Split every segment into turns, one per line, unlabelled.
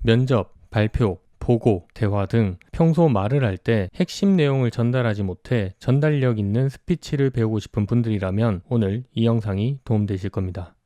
면접, 발표, 보고, 대화 등 평소 말을 할 때 핵심 내용을 전달하지 못해 전달력 있는 스피치를 배우고 싶은 분들이라면 오늘 이 영상이 도움되실 겁니다.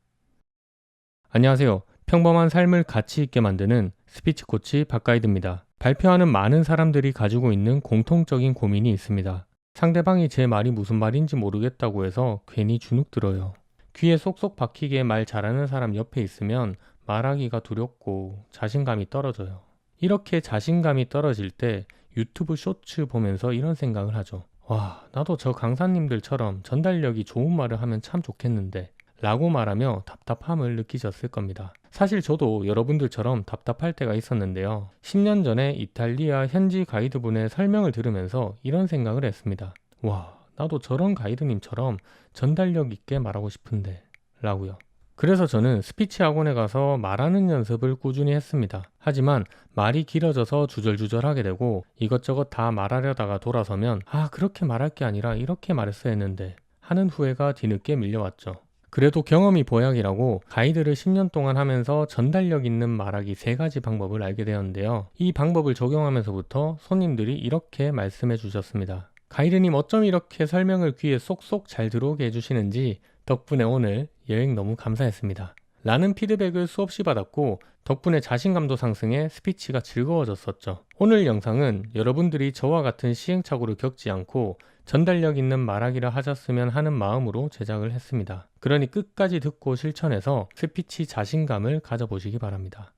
안녕하세요. 평범한 삶을 가치 있게 만드는 스피치 코치 박가이드입니다. 발표하는 많은 사람들이 가지고 있는 공통적인 고민이 있습니다. 상대방이 제 말이 무슨 말인지 모르겠다고 해서 괜히 주눅 들어요. 귀에 쏙쏙 박히게 말 잘하는 사람 옆에 있으면 말하기가 두렵고 자신감이 떨어져요. 이렇게 자신감이 떨어질 때 유튜브 쇼츠 보면서 이런 생각을 하죠. 와, 나도 저 강사님들처럼 전달력이 좋은 말을 하면 참 좋겠는데 라고 말하며 답답함을 느끼셨을 겁니다. 사실 저도 여러분들처럼 답답할 때가 있었는데요. 10년 전에 이탈리아 현지 가이드분의 설명을 들으면서 이런 생각을 했습니다. 와, 나도 저런 가이드님처럼 전달력 있게 말하고 싶은데 라고요. 그래서 저는 스피치 학원에 가서 말하는 연습을 꾸준히 했습니다. 하지만 말이 길어져서 주절주절하게 되고 이것저것 다 말하려다가 돌아서면 그렇게 말할 게 아니라 이렇게 말했어야 했는데 하는 후회가 뒤늦게 밀려왔죠. 그래도 경험이 보약이라고 가이드를 10년 동안 하면서 전달력 있는 말하기 3가지 방법을 알게 되었는데요. 이 방법을 적용하면서부터 손님들이 이렇게 말씀해 주셨습니다. 가이드님 어쩜 이렇게 설명을 귀에 쏙쏙 잘 들어오게 해주시는지 덕분에 오늘 여행 너무 감사했습니다. 라는 피드백을 수없이 받았고 덕분에 자신감도 상승해 스피치가 즐거워졌었죠. 오늘 영상은 여러분들이 저와 같은 시행착오를 겪지 않고 전달력 있는 말하기를 하셨으면 하는 마음으로 제작을 했습니다. 그러니 끝까지 듣고 실천해서 스피치 자신감을 가져보시기 바랍니다.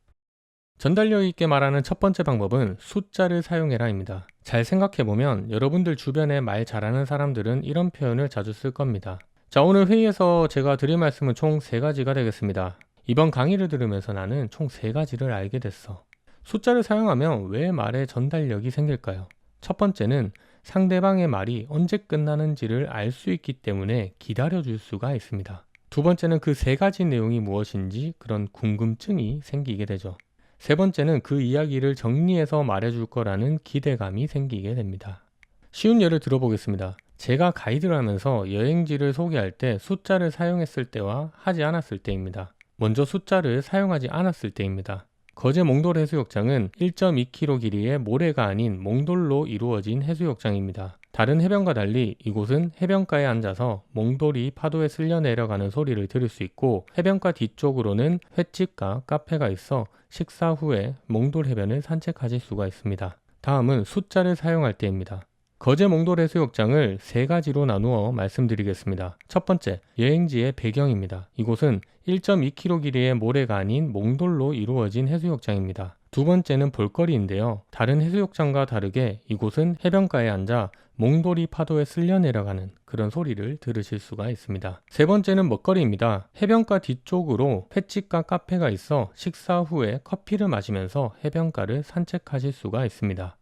전달력 있게 말하는 첫 번째 방법은 숫자를 사용해라입니다. 잘 생각해보면 여러분들 주변에 말 잘하는 사람들은 이런 표현을 자주 쓸 겁니다. 자, 오늘 회의에서 제가 드릴 말씀은 총 3가지가 되겠습니다. 이번 강의를 들으면서 나는 총 3가지를 알게 됐어. 숫자를 사용하면 왜 말에 전달력이 생길까요? 첫 번째는 상대방의 말이 언제 끝나는지를 알 수 있기 때문에 기다려줄 수가 있습니다. 두 번째는 그 3가지 내용이 무엇인지 그런 궁금증이 생기게 되죠. 세 번째는 그 이야기를 정리해서 말해줄 거라는 기대감이 생기게 됩니다. 쉬운 예를 들어보겠습니다. 제가 가이드를 하면서 여행지를 소개할 때 숫자를 사용했을 때와 하지 않았을 때입니다. 먼저 숫자를 사용하지 않았을 때입니다. 거제 몽돌 해수욕장은 1.2km 길이의 모래가 아닌 몽돌로 이루어진 해수욕장입니다. 다른 해변과 달리 이곳은 해변가에 앉아서 몽돌이 파도에 쓸려 내려가는 소리를 들을 수 있고 해변가 뒤쪽으로는 횟집과 카페가 있어 식사 후에 몽돌 해변을 산책하실 수가 있습니다. 다음은 숫자를 사용할 때입니다. 거제 몽돌 해수욕장을 3가지로 나누어 말씀드리겠습니다. 첫 번째, 여행지의 배경입니다. 이곳은 1.2km 길이의 모래가 아닌 몽돌로 이루어진 해수욕장입니다. 두 번째는 볼거리인데요. 다른 해수욕장과 다르게 이곳은 해변가에 앉아 몽돌이 파도에 쓸려 내려가는 그런 소리를 들으실 수가 있습니다. 세 번째는 먹거리입니다. 해변가 뒤쪽으로 횟집과 카페가 있어 식사 후에 커피를 마시면서 해변가를 산책하실 수가 있습니다.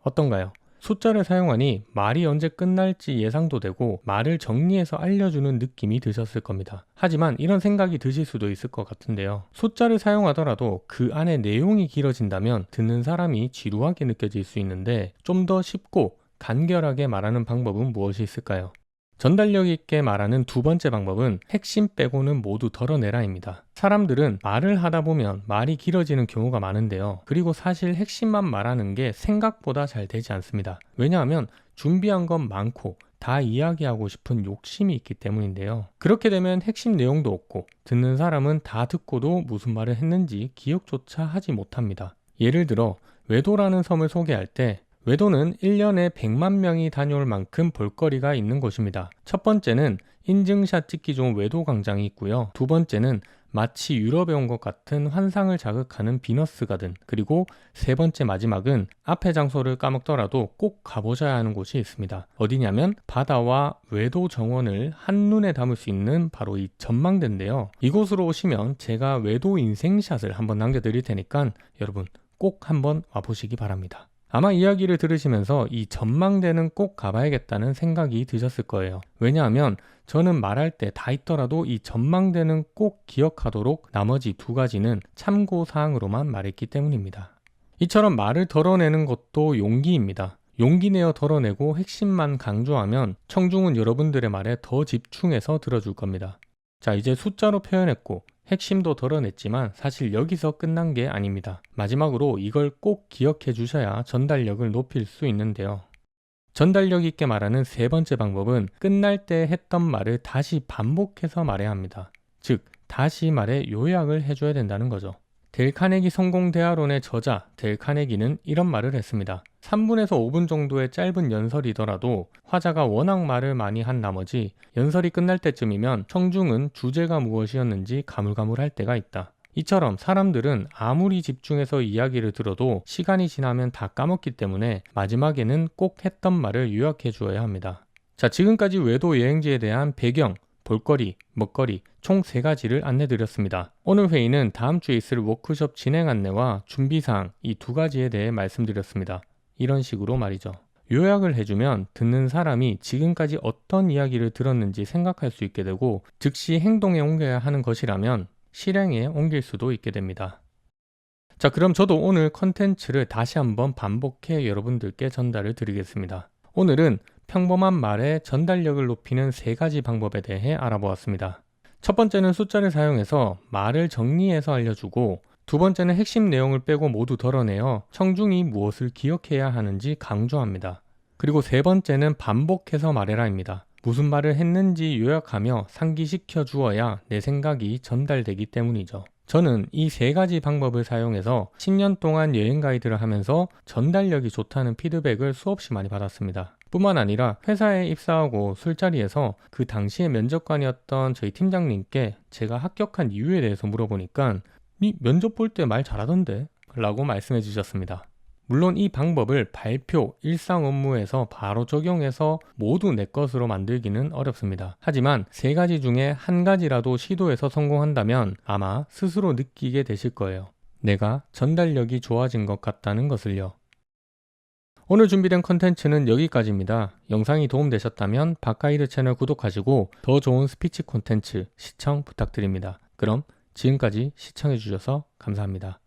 어떤가요? 숫자를 사용하니 말이 언제 끝날지 예상도 되고 말을 정리해서 알려주는 느낌이 드셨을 겁니다. 하지만 이런 생각이 드실 수도 있을 것 같은데요. 숫자를 사용하더라도 그 안에 내용이 길어진다면 듣는 사람이 지루하게 느껴질 수 있는데 좀 더 쉽고 간결하게 말하는 방법은 무엇이 있을까요? 전달력 있게 말하는 두 번째 방법은 핵심 빼고는 모두 덜어내라입니다. 사람들은 말을 하다 보면 말이 길어지는 경우가 많은데요. 그리고 사실 핵심만 말하는 게 생각보다 잘 되지 않습니다. 왜냐하면 준비한 건 많고 다 이야기하고 싶은 욕심이 있기 때문인데요. 그렇게 되면 핵심 내용도 없고 듣는 사람은 다 듣고도 무슨 말을 했는지 기억조차 하지 못합니다. 예를 들어 외도라는 섬을 소개할 때 외도는 1년에 100만 명이 다녀올 만큼 볼거리가 있는 곳입니다. 첫 번째는 인증샷 찍기 좋은 외도 광장이 있고요. 두 번째는 마치 유럽에 온 것 같은 환상을 자극하는 비너스 가든, 그리고 세 번째 마지막은 앞에 장소를 까먹더라도 꼭 가보셔야 하는 곳이 있습니다. 어디냐면 바다와 외도 정원을 한눈에 담을 수 있는 바로 이 전망대인데요. 이곳으로 오시면 제가 외도 인생샷을 한번 남겨드릴 테니까 여러분 꼭 한번 와보시기 바랍니다. 아마 이야기를 들으시면서 이 전망대는 꼭 가봐야겠다는 생각이 드셨을 거예요. 왜냐하면 저는 말할 때 다 있더라도 이 전망대는 꼭 기억하도록 나머지 2가지는 참고사항으로만 말했기 때문입니다. 이처럼 말을 덜어내는 것도 용기입니다. 용기 내어 덜어내고 핵심만 강조하면 청중은 여러분들의 말에 더 집중해서 들어줄 겁니다. 자, 이제 숫자로 표현했고 핵심도 덜어냈지만 사실 여기서 끝난 게 아닙니다. 마지막으로 이걸 꼭 기억해 주셔야 전달력을 높일 수 있는데요. 전달력 있게 말하는 세 번째 방법은 끝날 때 했던 말을 다시 반복해서 말해야 합니다. 즉, 다시 말해 요약을 해줘야 된다는 거죠. 델 카네기 성공 대화론의 저자 델 카네기는 이런 말을 했습니다. 3분에서 5분 정도의 짧은 연설이더라도 화자가 워낙 말을 많이 한 나머지 연설이 끝날 때쯤이면 청중은 주제가 무엇이었는지 가물가물할 때가 있다. 이처럼 사람들은 아무리 집중해서 이야기를 들어도 시간이 지나면 다 까먹기 때문에 마지막에는 꼭 했던 말을 요약해 주어야 합니다. 자, 지금까지 외도 여행지에 대한 배경, 볼거리, 먹거리 총 3가지를 안내드렸습니다. 오늘 회의는 다음 주에 있을 워크숍 진행 안내와 준비사항 이 2가지에 대해 말씀드렸습니다. 이런 식으로 말이죠. 요약을 해주면 듣는 사람이 지금까지 어떤 이야기를 들었는지 생각할 수 있게 되고 즉시 행동에 옮겨야 하는 것이라면 실행에 옮길 수도 있게 됩니다. 자, 그럼 저도 오늘 컨텐츠를 다시 한번 반복해 여러분들께 전달을 드리겠습니다. 오늘은 평범한 말의 전달력을 높이는 3가지 방법에 대해 알아보았습니다. 첫 번째는 숫자를 사용해서 말을 정리해서 알려주고, 두 번째는 핵심 내용을 빼고 모두 덜어내어 청중이 무엇을 기억해야 하는지 강조합니다. 그리고 세 번째는 반복해서 말해라입니다. 무슨 말을 했는지 요약하며 상기시켜 주어야 내 생각이 전달되기 때문이죠. 저는 이 3가지 방법을 사용해서 10년 동안 여행 가이드를 하면서 전달력이 좋다는 피드백을 수없이 많이 받았습니다. 뿐만 아니라 회사에 입사하고 술자리에서 그 당시에 면접관이었던 저희 팀장님께 제가 합격한 이유에 대해서 물어보니까 니 면접 볼 때 말 잘하던데? 라고 말씀해 주셨습니다. 물론 이 방법을 발표, 일상 업무에서 바로 적용해서 모두 내 것으로 만들기는 어렵습니다. 하지만 3가지 중에 1가지라도 시도해서 성공한다면 아마 스스로 느끼게 되실 거예요. 내가 전달력이 좋아진 것 같다는 것을요. 오늘 준비된 컨텐츠는 여기까지입니다. 영상이 도움되셨다면 박가이드 채널 구독하시고 더 좋은 스피치 콘텐츠 시청 부탁드립니다. 그럼 지금까지 시청해주셔서 감사합니다.